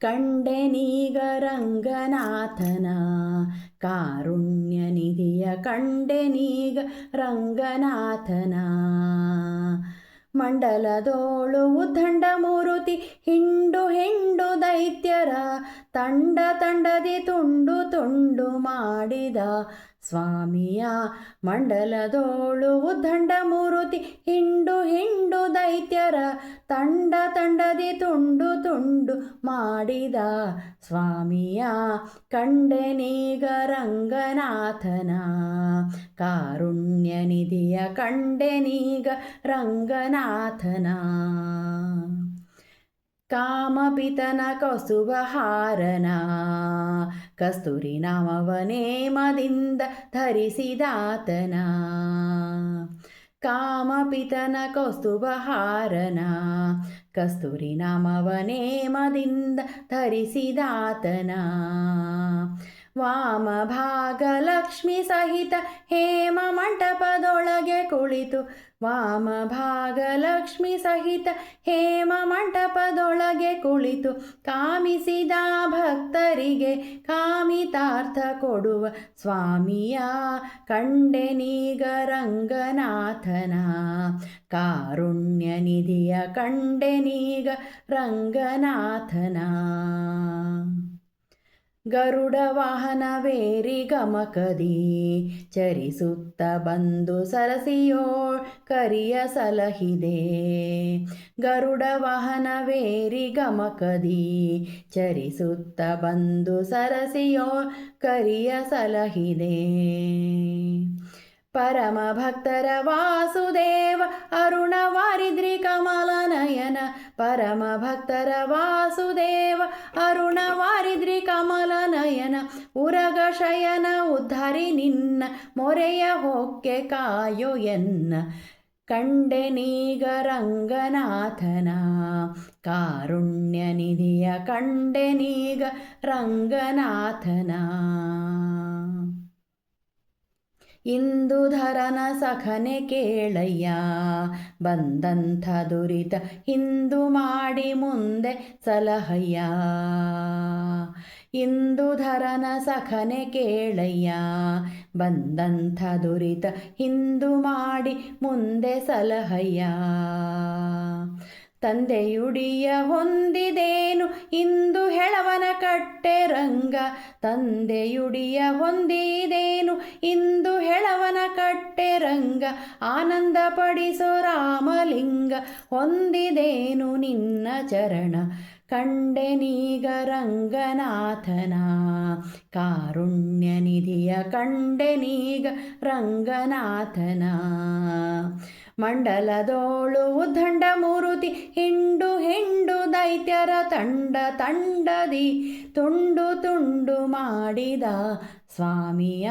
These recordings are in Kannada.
ಕಂಡೆನೀಗ ರಂಗನಾಥನ ಕಾರುಣ್ಯನಿಧಿಯ ಕಂಡೆನೀಗ ರಂಗನಾಥನ ಮಂಡಲದೋಳು ಉದ್ದಂಡ ಮೂರುತಿ ಹಿಂಡು ಹಿಂಡು ದೈತ್ಯರ ತಂಡ ತಂಡದಿ ತುಂಡು ತುಂಡು ಮಾಡಿದ ಸ್ವಾಮಿಯ ಮಂಡಲದೋಳು ಉದ್ದಂಡ ಮೂರುತಿ ಹಿಂಡು ಹಿಂಡು ದೈತ್ಯರ ತಂಡ ತಂಡದಿ ತುಂಡು ತುಂಡು ಮಾಡಿದ ಸ್ವಾಮಿಯ ಕಂಡೆನೀಗ ರಂಗನಾಥನ ಕಾರುಣ್ಯನಿಧಿಯ ಕಂಡೆನೀಗ ರಂಗನಾಥನ ಕಾಮಪಿತನ ಕಸುಬಹಾರನ ಕಸ್ತೂರಿ ನಾಮವನೇಮದಿಂದ ಧರಿಸಿದಾತನ ಕಾಮಪಿತನ ಕಸ್ತೂಬಹಾರನ ಕಸ್ತೂರಿ ನಾಮವನೇಮದಿಂದ ಧರಿಸಿದಾತನ ವಾಮಭಾಗಲಕ್ಷ್ಮಿ ಸಹಿತ ಹೇಮ ಮಂಟಪದೊಳಗೆ ಕುಳಿತು ವಾಮಭಾಗಲಕ್ಷ್ಮಿ ಸಹಿತ ಹೇಮ ಮಂಟಪದೊಳಗೆ ಕುಳಿತು ಕಾಮಿಸಿದ ಭಕ್ತರಿಗೆ ಕಾಮಿತಾರ್ಥ ಕೊಡುವ ಸ್ವಾಮಿಯ ಕಂಡೆನೀಗ ರಂಗನಾಥನ ಕಾರುಣ್ಯನಿಧಿಯ ಕಂಡೆನೀಗ ರಂಗನಾಥನ ಗರುಡ ವಾಹನವೇರಿ ಗಮಕದಿ ಚರಿಸುತ್ತ ಬಂದು ಸರಸಿಯೋಳ್ ಕರಿಯ ಸಲಹಿದೆ ಗರುಡ ವಾಹನವೇರಿ ಗಮಕದಿ ಚರಿಸುತ್ತ ಬಂದು ಸರಸಿಯೋಳ್ ಕರಿಯ ಸಲಹಿದೆ ಪರಮ ಭಕ್ತರ ವಾಸುದೇವ ಅರುಣ ವಾರಿದ್ರಿ ಕಮಲ ನಯನ ಪರಮ ಭಕ್ತರ ವಾಸುದೇವ ಅರುಣ ವಾರಿದ್ರಿ ಕಮಲ ನಯನ ಉರಗ ಶಯನ ಉದ್ಧರಿ ನಿನ್ನ ಮೊರೆಯ ಹೊಕ್ಕೆ ಕಾಯೋ ಎನ್ನ ಕಂಡೆನೀಗ ರಂಗನಾಥನ ಕಾರುಣ್ಯನಿಧಿಯ ಕಂಡೆನೀಗ ರಂಗನಾಥನ ಇಂದುಧರನ ಸಖನೆ ಕೇಳಯ್ಯ ಬಂದಂಥ ದುರಿತ ಹಿಂದು ಮಾಡಿ ಮುಂದೆ ಸಲಹಯ್ಯ ಇಂದುಧರನ ಸಖನೆ ಕೇಳಯ್ಯ ಬಂದಂಥ ದುರಿತ ಹಿಂದು ಮಾಡಿ ಮುಂದೆ ಸಲಹಯ್ಯ ತಂದೆಯುಡಿಯ ಹೊಂದಿದೇನು ಇಂದು ಹೆಳವನ ಕಟ್ಟೆ ರಂಗ ತಂದೆಯುಡಿಯ ಹೊಂದಿದೇನು ಇಂದು ಹೆಳವನ ಕಟ್ಟೆ ರಂಗ ಆನಂದ ಪಡಿಸೋ ರಾಮಲಿಂಗ ಹೊಂದಿದೇನು ನಿನ್ನ ಚರಣ ಕಂಡೆನೀಗ ರಂಗನಾಥನ ಕಾರುಣ್ಯನಿಧಿಯ ಕಂಡೆನೀಗ ರಂಗನಾಥನ ಮಂಡಲದೋಳು ಉದ್ದಂಡ ಮೂರುತಿ ಹಿಂಡು ಹಿಂಡು ದೈತ್ಯರ ತಂಡ ತಂಡದಿ ತುಂಡು ತುಂಡು ಮಾಡಿದ ಸ್ವಾಮಿಯ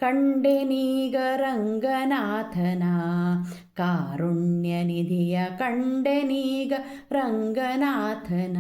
ಕಂಡೆನೀಗ ರಂಗನಾಥನ ಕಾರುಣ್ಯನಿಧಿಯ ಕಂಡೆನೀಗ ರಂಗನಾಥನ